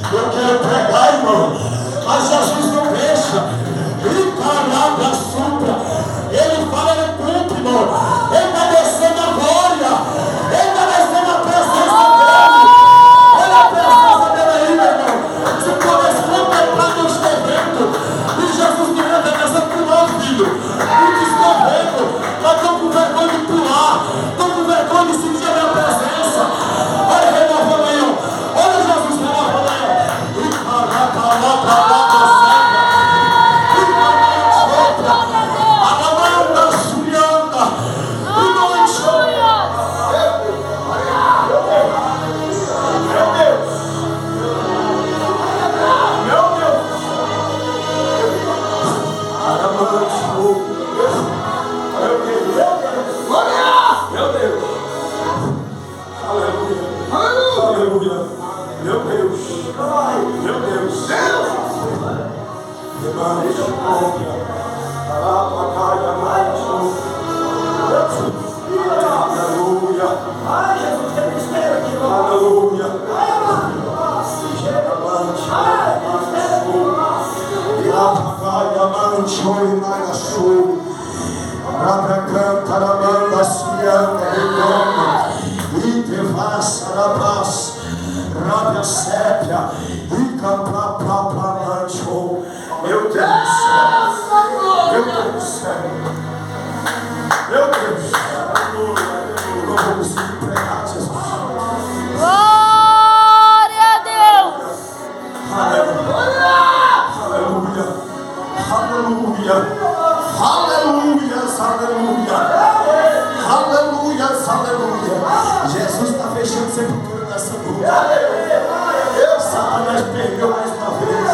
Eu quero pregar, irmão, mas Jesus não deixa. Ele palavra supra. Ele fala, ele cumpre, irmão. Ele está descendo a glória. Ele está descendo a presença dele. Olha a presença dele aí, meu irmão. Se pudesse contemplar no escrevendo, e Jesus me revela pular, filho. E escrevendo, mas estou com vergonha de pular. Estou com vergonha de sentir a minha presença. Olha, renovando aí, ó. Olha Jesus renovando aí, ó. Meu Deus do céu, meu Deus, não vou conseguir pregar, Jesus. Glória a Deus. Aleluia, aleluia, aleluia, aleluia, aleluia, aleluia, aleluia. Jesus está fechando sepultura nessa noite. Satanás perdeu mais uma vez.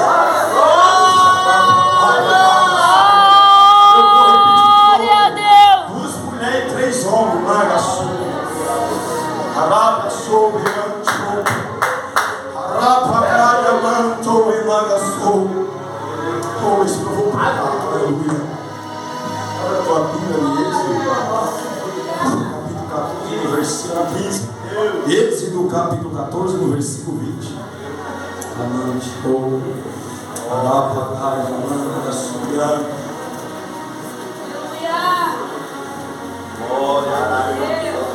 Oh, isso eu vou pregar, aleluia. Olha a tua Bíblia em Êxodo, capítulo 14, no versículo 15. Êxodo, capítulo 14, no versículo 20. Amante, oh, arapacai, amanda, subiana. Glória a Deus.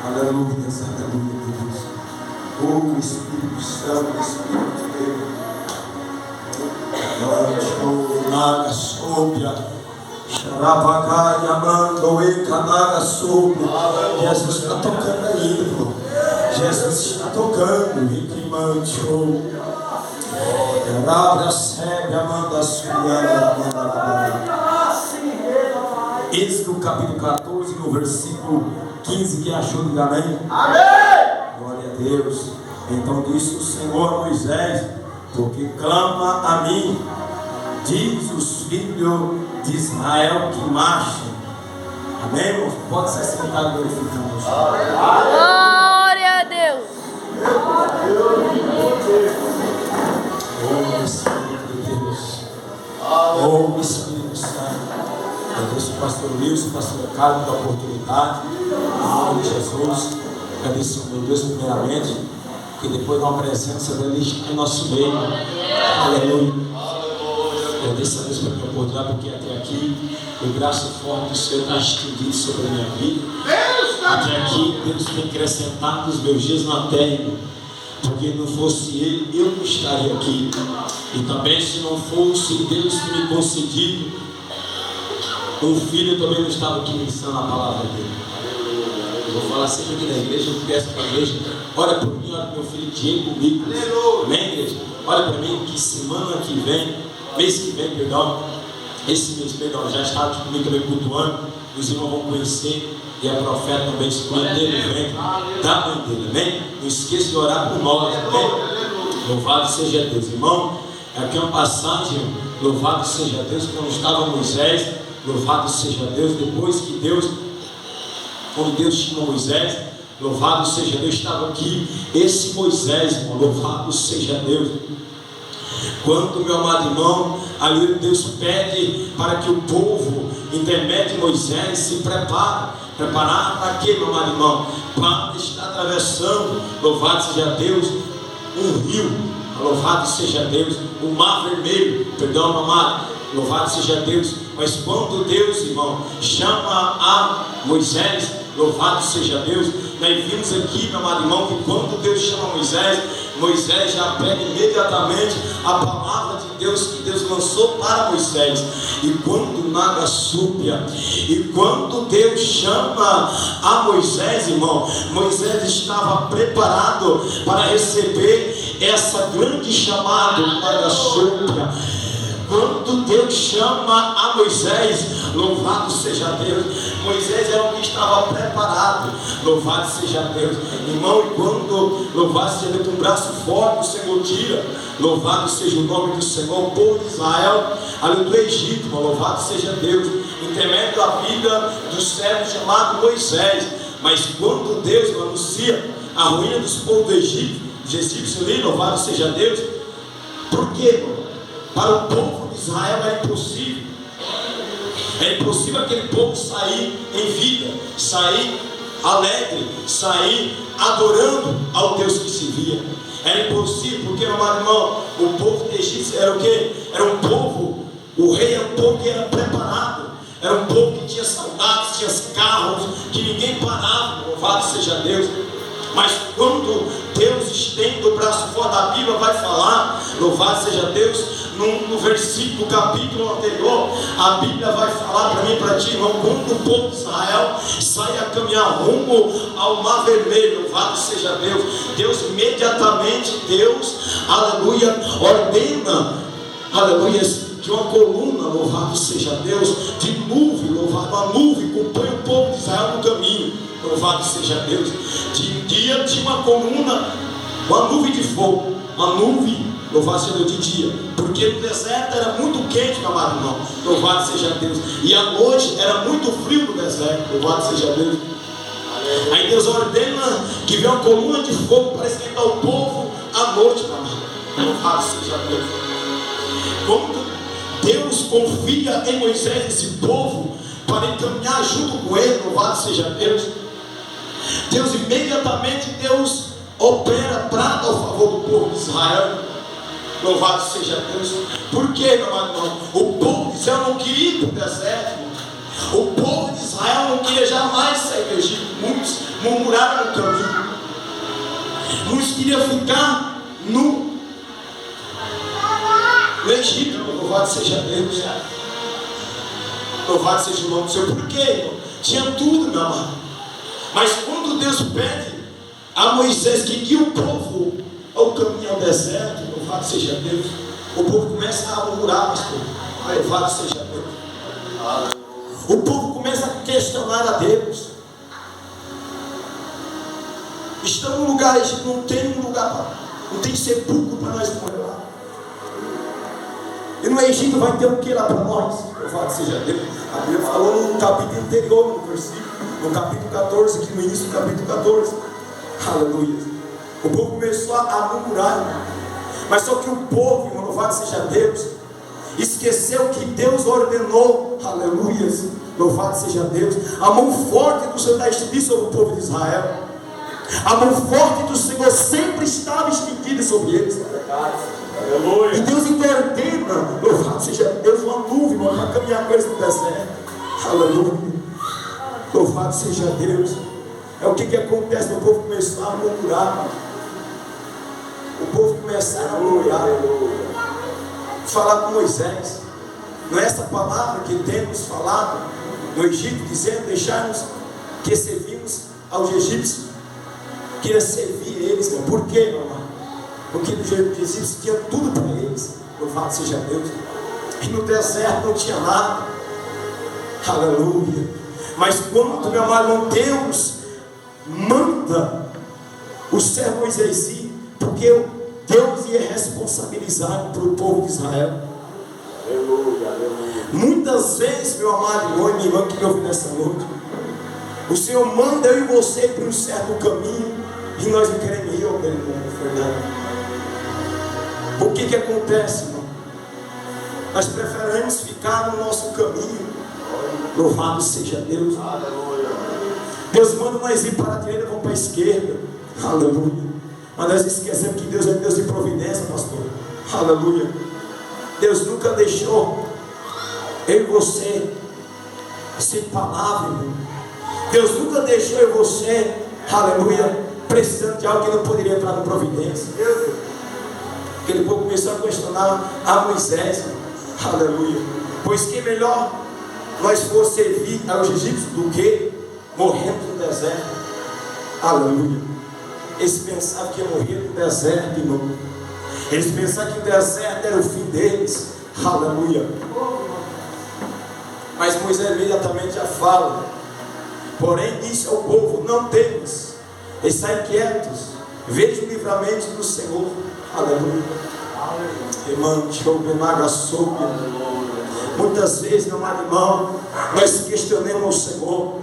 Aleluia, aleluia, Deus. Oh, Espírito Santo, Espírito de Deus. Naga sobra. Xarabacai, amando, ecanaga sobra. Jesus está tocando aí, irmão. Jesus está tocando. Equimante, oh. Rabra, segue, amanda, subiana, Êxodo, capítulo 14, no versículo 15, que achou de amém? Amém! Glória a Deus. Então disse o Senhor a Moisés: porque clama a mim, diz os filhos de Israel que marchem. Amém, irmãos? Pode ser sentado glorificando. Glória a Deus. Oh, Espírito de Deus. Oh, Espírito Santo. Agradeço o pastor Wilson, o pastor Carlos, pela oportunidade. Em nome de Jesus. Agradeço, meu Deus, primeiramente, que depois de uma presença dele em nosso meio. Aleluia. Agradeço a Deus pela minha oportunidade, porque até aqui o braço forte do Senhor está estendido sobre a minha vida. Até aqui Deus tem acrescentado os meus dias na terra. Porque não fosse Ele, eu não estaria aqui. E também, se não fosse Deus que me concedido, o filho também não estava aqui me ensinando a palavra dele. Eu vou falar sempre aqui na igreja, eu peço para a igreja: olha por mim, olha para meu filho Diego Nicolas. Amém, igreja? Olha para mim, que semana que vem, mês que vem, perdão, esse mês, perdão, já está comigo também cultuando. Os irmãos vão conhecer. E a profeta também escolhe dele, vem da mãe dele, amém? Não esqueça de orar por nós, amém? Louvado seja Deus, irmão. Aqui é uma passagem, louvado seja Deus, quando estava Moisés, louvado seja Deus, depois que Deus, quando Deus chamou Moisés, louvado seja Deus, estava aqui, esse Moisés, irmão, louvado seja Deus. Quando, meu amado irmão, ali Deus pede para que o povo, intermédio de Moisés, se preparar para quê, meu amado irmão? Para estar atravessando, louvado seja Deus, um rio, louvado seja Deus, o mar vermelho, perdão, meu amado, louvado seja Deus. Mas quando Deus, irmão, chama a Moisés, louvado seja Deus, nós vimos aqui, meu amado irmão, que quando Deus chama Moisés, Moisés já pega imediatamente a palavra de Deus que Deus lançou para Moisés. E quando nada súbia, e quando Deus chama a Moisés, irmão, Moisés estava preparado para receber essa grande chamada, nada súbia. Quando Deus chama a Moisés, louvado seja Deus, Moisés era um que estava preparado, louvado seja Deus, irmão. E quando, louvado seja Deus, um braço forte o Senhor tira, louvado seja o nome do Senhor, o povo de Israel, ali do Egito, irmão, louvado seja Deus, intermédio da vida do servo chamado Moisés. Mas quando Deus anuncia a ruína dos povos do Egito, os egípcios ali, louvado seja Deus, por quê, irmão? Para o povo de Israel era impossível. Era impossível aquele povo sair em vida, sair alegre, sair adorando ao Deus que se via. Era impossível, porque, meu amado irmão, o povo de Egito era o quê? Era um povo, o rei era um povo que era preparado. Era um povo que tinha soldados, tinha carros, que ninguém parava, louvado seja Deus. Mas quando Deus estende o braço forte, a Bíblia vai falar, louvado seja Deus, no versículo, capítulo anterior, a Bíblia vai falar para mim e para ti, irmão, quando o povo de Israel sai a caminhar rumo ao mar vermelho, louvado seja Deus, Deus imediatamente, Deus, aleluia, ordena, aleluia, de uma coluna, louvado seja Deus, de nuvem, louvado, a nuvem acompanha o povo de Israel no caminho, louvado seja Deus. De dia tinha uma coluna, uma nuvem de fogo, uma nuvem, louvado seja Deus, de dia, porque no deserto era muito quente, meu amado irmão, louvado seja Deus, e à noite era muito frio no deserto, louvado seja Deus. Aí Deus ordena que venha uma coluna de fogo para esquentar o povo à noite, meu amado, louvado seja Deus. Quando Deus confia em Moisés esse povo para encaminhar junto com ele, louvado seja Deus, Deus imediatamente Deus opera para ao favor do povo de Israel, louvado seja Deus. Por quê, meu amado irmão? O povo de Israel não queria ir para o deserto, o povo de Israel não queria jamais sair do Egito. Muitos murmuraram no caminho, muitos queriam ficar no Egito, louvado seja Deus, louvado seja o nome do Senhor. Por quê, irmão? Tinha tudo, meu amado. Mas quando Deus pede a Moisés que guie o povo ao caminho ao deserto, louvado seja Deus, o povo começa a murmurar, pastor, louvado seja Deus. O povo começa a questionar a Deus. Estamos num lugar, a gente não tem um lugar, não tem sepulcro para nós morrer lá. E no Egito vai ter o que lá para nós? Louvado seja Deus. A Bíblia falou no capítulo anterior, no versículo, no capítulo 14, aqui no início do capítulo 14. Aleluia. O povo começou a murmurar, irmão. Mas só que o povo, irmão, louvado seja Deus, esqueceu que Deus ordenou, aleluia, louvado seja Deus, a mão forte do Senhor está estendida sobre o povo de Israel. A mão forte do Senhor sempre estava estendida sobre eles. Aleluia. E Deus então ordena, louvado seja Deus, uma nuvem, irmão, para caminhar com eles no deserto. Aleluia. Louvado seja Deus. É o que acontece? O povo começou a murmurar. O povo começou a murmurar. Falar com Moisés. Não é essa palavra que temos falado no Egito, dizendo: deixarmos que servimos aos egípcios. Queria servir eles. Por quê, meu irmão? Porque os egípcios tinham tudo para eles. Louvado seja Deus. E no deserto não tinha nada. Aleluia. Mas quando, meu amado, Deus manda o servo Moisés ir, porque Deus ia responsabilizar para o povo de Israel. Muitas vezes, meu amado irmão e minha irmã que me ouve nessa noite, o Senhor manda eu e você para um certo caminho e nós não queremos ir, meu irmão Fernando. O que acontece, irmão? Nós preferimos ficar no nosso caminho. Louvado seja Deus. Deus manda nós ir para a direita, vamos para a esquerda. Aleluia. Mas nós esquecemos que Deus é Deus de providência, pastor. Aleluia. Deus nunca deixou eu e você sem palavra, irmão. Deus nunca deixou eu e você, aleluia, precisando de algo que não poderia entrar na providência. Aquele povo começou a questionar a Moisés, aleluia. Pois que melhor nós for servir aos egípcios do que morrermos no deserto. Aleluia. Eles pensavam que ia morrer no deserto, irmão. Eles pensavam que o deserto era o fim deles. Aleluia. Mas Moisés imediatamente já fala: porém disse ao povo: não temas, estai quietos, veja o livramento do Senhor. Aleluia. Irmão, muitas vezes, meu irmão, nós questionamos ao Senhor: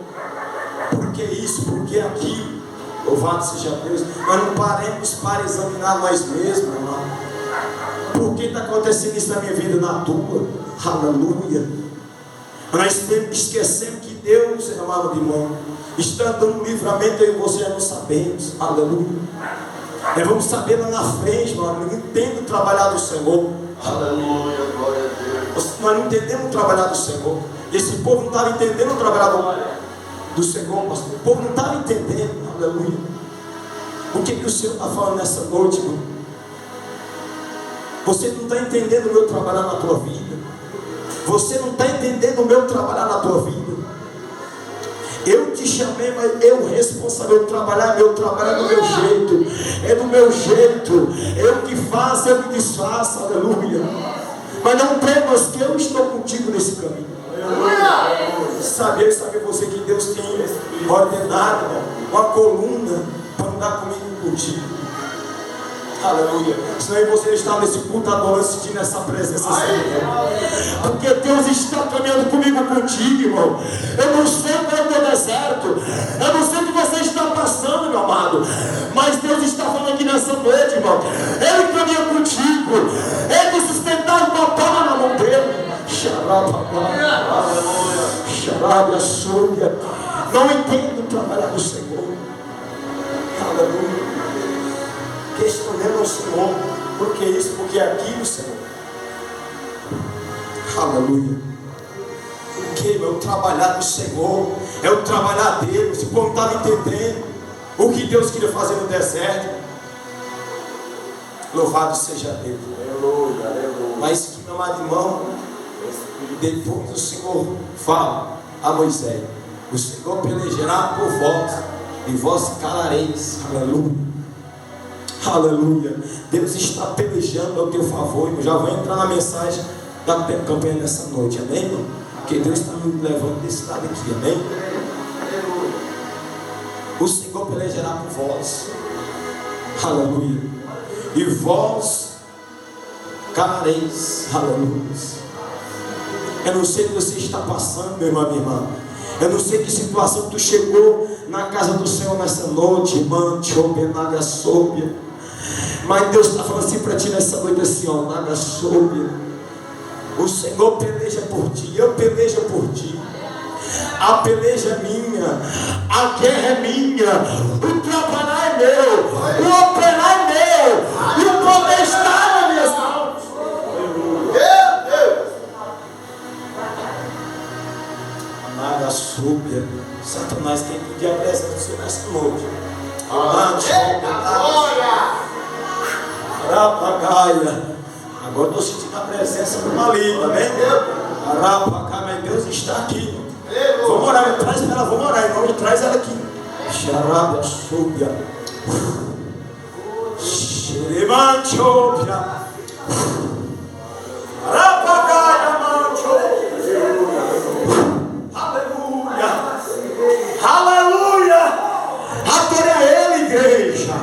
por que isso, por que aquilo? Louvado seja Deus. Nós não paremos para examinar nós mesmos, irmão. Por que está acontecendo isso na minha vida, na tua? Aleluia. Nós esquecemos que Deus, amado irmão, está dando um livramento, eu e você não sabemos. Aleluia. Nós vamos saber lá na frente, mano. Não entendo o trabalhar do Senhor. Aleluia, glória a Deus. Nós não entendemos o trabalhar do Senhor. Esse povo não estava entendendo o trabalhar do Senhor, pastor. O povo não estava entendendo. Aleluia. O que o Senhor está falando nessa noite, irmão? Você não está entendendo o meu trabalhar na tua vida. Você não está entendendo o meu trabalhar na tua vida. Eu te chamei, mas eu responsável de trabalhar, meu trabalho é do meu jeito. É do meu jeito. Eu que faço, eu que desfaço. Aleluia. Mas não temas que eu estou contigo nesse caminho. Saber você que Deus tem ordenado uma coluna para andar comigo e contigo. Aleluia. Senão eu e você está nesse culto adorando, sentindo essa presença. Porque Deus está caminhando comigo, contigo, irmão. Eu não sei qual é o teu deserto. Eu não sei o que você está passando, meu amado. Mas Deus está falando aqui nessa noite, irmão. Ele caminha contigo. Ele te sustentar com a palma na mão dele. Xarabia, súbia. Não entendo trabalhar do Senhor. Aleluia. Questionando ao Senhor: por que isso? Porque aquilo, Senhor. Aleluia. Porque é o trabalhar do Senhor, é o trabalhar dele. Esse povo não estava entendendo o que Deus queria fazer no deserto. Louvado seja Deus. Aleluia, aleluia. Mas que, meu amado irmão, depois o Senhor fala a Moisés: o Senhor pelejará por vós e vós calareis. Aleluia. Aleluia. Deus está pelejando ao teu favor. Eu já vou entrar na mensagem da campanha nessa noite. Amém, irmão? Porque Deus está me levando desse lado aqui. Amém? O Senhor pelejará por vós. Aleluia. E vós calareis. Aleluia. Eu não sei o que você está passando, meu irmão, minha irmã. Eu não sei que situação tu chegou na casa do Senhor nessa noite, irmã. Mas Deus está falando assim para ti nessa noite, assim, ó, naga soube. O Senhor peleja por ti, eu pelejo por ti. A peleja é minha, a guerra é minha, o trabalhar é meu, o operar é meu, e o poder está nas minhas mãos. Naga soube. Satanás tem que pedir a presença do Senhor nessa noite. Rapagaia. Agora estou sentindo a presença do maligno, amém? Rapagaia, mas Deus está aqui. Vamos orar, traz ela, vamos orar, irmão, traz ela aqui. Xarabia, súbia. Xeremanchopia. Rapagaia, mancho. Aleluia. Aleluia. Adore a Ele, igreja.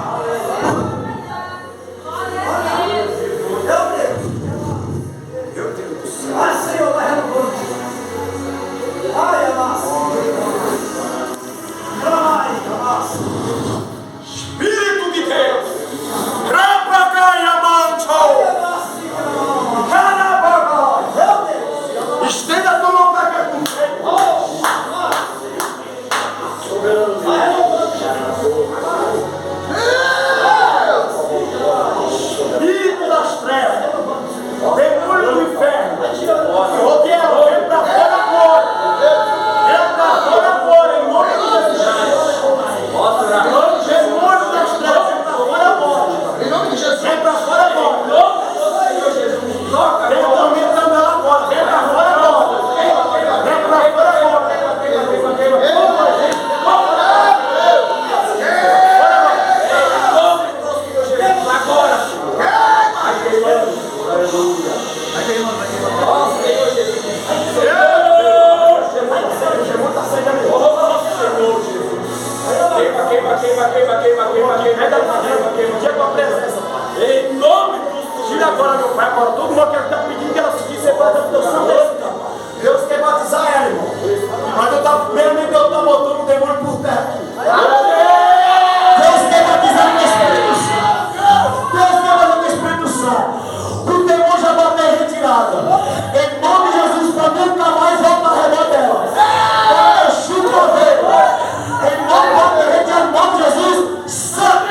vai agora. Todo mundo que está pedindo que ela seguisse, você faz a oração desse campo. Deus quer batizar ela, irmão. Mas eu estava primeiro, Deus está botando um demônio por terra. Deus quer batizar com o Espírito Santo. Deus quer batizar com o Espírito Santo. O demônio já bateu em retirada. Em nome de Jesus, para nunca mais voltar ao redor dela. Eu chuto a vez. Em nome de Jesus, sangue.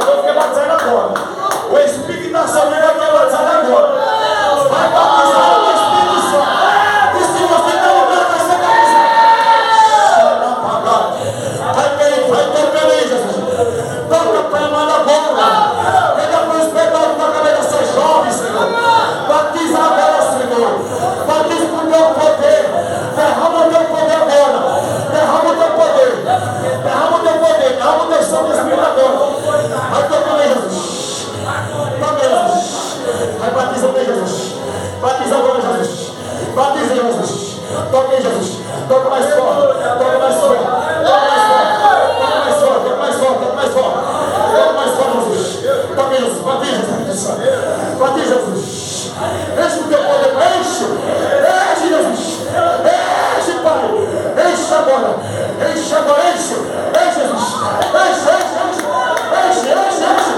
Deus quer batizar ela agora. O Espírito da Saúde vai batizar ela agora. Vai batizar com o Espírito Santo. E se você não orar, vai ser batizado. Vai tocando aí, Jesus. Toca para ela agora. Pega para os pedaços da cabeça ser jovem, Senhor. Batiza agora, Senhor. Batiza com o teu poder. Derrama o teu poder agora. Derrama o teu poder. Derrama o teu poder. Derrama o teu sangue Espírito agora. Vai tocando aí, Jesus. Toca aí, Jesus. Vai batiza aí, Jesus. Batiza agora, Jesus. Batiza aí, Jesus. Toca aí, Jesus. Toca mais forte. Toca mais forte. Toca mais forte. Toca mais forte. Toca mais forte. Toca mais forte. Toca mais forte, Jesus. Toca aí, Jesus. Batiza, Jesus. Batiza, Jesus. Enche o teu poder. Enche. Enche, Jesus. Enche, Pai. Enche agora. Enche agora. Enche. Enche, Jesus. Enche, enche, enche. Enche, enche, enche.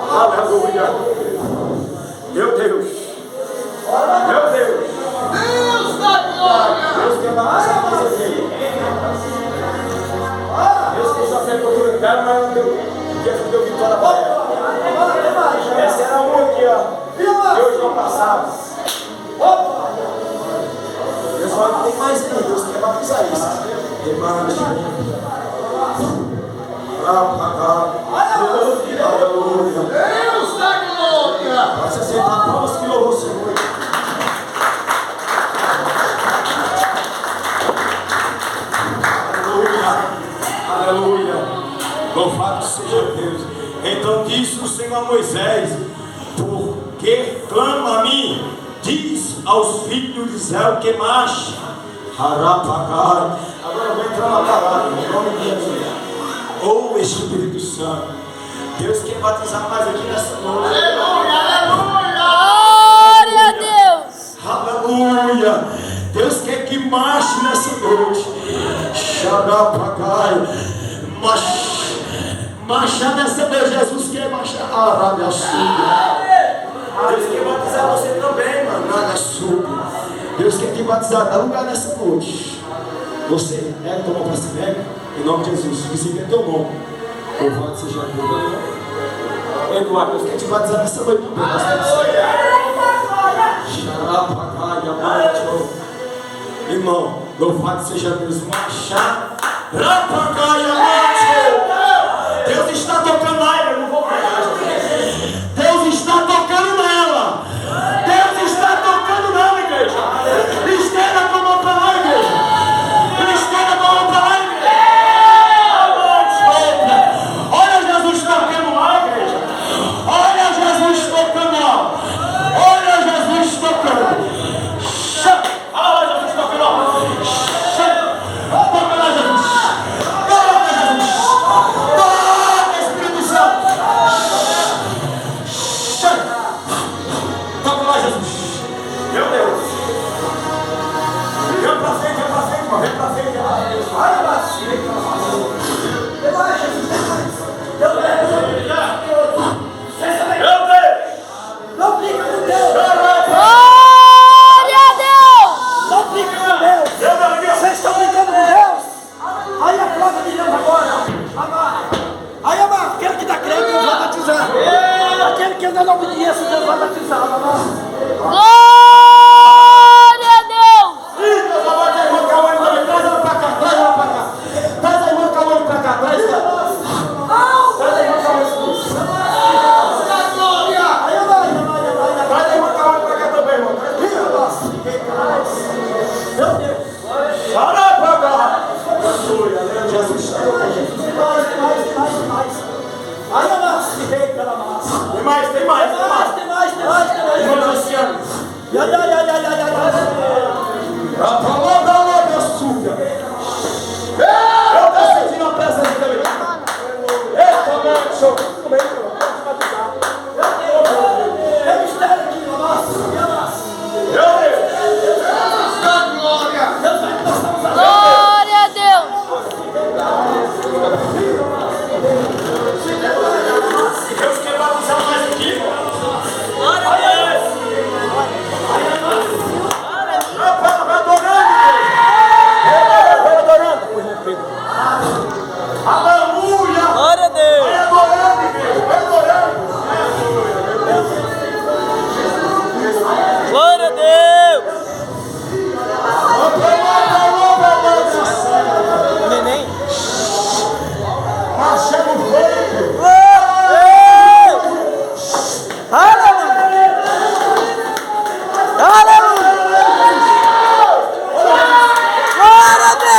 Aleluia. Meu Deus. Meu Deus. Deus da glória. Deus quer batizar mais aqui. Deus quer só ser cultura de cara, mas não deu vitória para ela. Essa era uma aqui, ó. E hoje não passava. Deus fala que tem mais aí. Deus quer batizar isso. Aleluia. Deus da glória. Vai se sentar, palmas que louvou o Senhor. Aleluia. Aleluia. Louvado seja Deus. Então disse o Senhor a Moisés: porque clama a mim, diz aos filhos de Israel que marche. Agora eu vou entrar na palavra, em nome de Jesus. Oh Espírito Santo, Deus quer batizar mais aqui nessa noite. Aleluia, Glória a Deus. Aleluia. Deus quer que marche nessa noite. Marchar nessa noite. Jesus quer marchar. Deus quer batizar você também, mano. Deus quer te batizar. Dá lugar nessa noite. Você é tomar para si mesmo. Em nome de Jesus, visita teu nome. Louvado seja Deus. Eduardo, Deus quer te batizar nessa noite. Irmão, louvado seja Deus. Marchar. Deus está tocando lá, eu não vou pregar. Deus está tocando nela. Deus está tocando nela, igreja. Estenda a mão para lá, igreja. Estenda a mão para lá, igreja. Olha Jesus tocando lá, igreja. Olha Jesus tocando lá. Olha Jesus tocando. Olha Jesus tocando lá. Toca lá, Jesus. Toca, Jesus. Toca, Espírito Santo. Toca lá, Jesus. Meu Deus. Vem pra frente, irmão. Vem pra frente. Olha pra frente. Vem lá, Jesus. Meu Deus. Não brinca com Deus. Glória a Deus. Não brinca com Deus. Vocês estão brincando com Deus? Aí a prova de Deus agora. Aí amar, aquele que está crendo, Deus vai batizar. Aquele que anda na obediência, Deus vai batizar. Glória a Deus. Deus vai bater a irmã Cauane também. Traz ela pra cá. Traz ela pra cá. Traz a irmã Cauane pra cá. Traz ela. Traz a irmã Cauane. Aí amar. Traz a irmã Cauane pra cá também, irmão. Meu Deus. Para pra cá. Jesus. Ai, mas se rei pela massa. Tem mais. Tem mais. Irmão Luciano. A palavra da açúcar. Eu tô sentindo a presença dele. Eita, mano, show. Tudo bem, pode batizar. É mistério aqui, massa. Meu Deus. Deus vai passar os anos. Glória a Deus. Deus quer batizar mais aqui. Glória a Deus. Aleluia! Glória a Deus. Vai adorando, igreja. Vai adorando. Glória a Deus. Neném. Chega o fogo. Aleluia. Aleluia. Glória a Deus.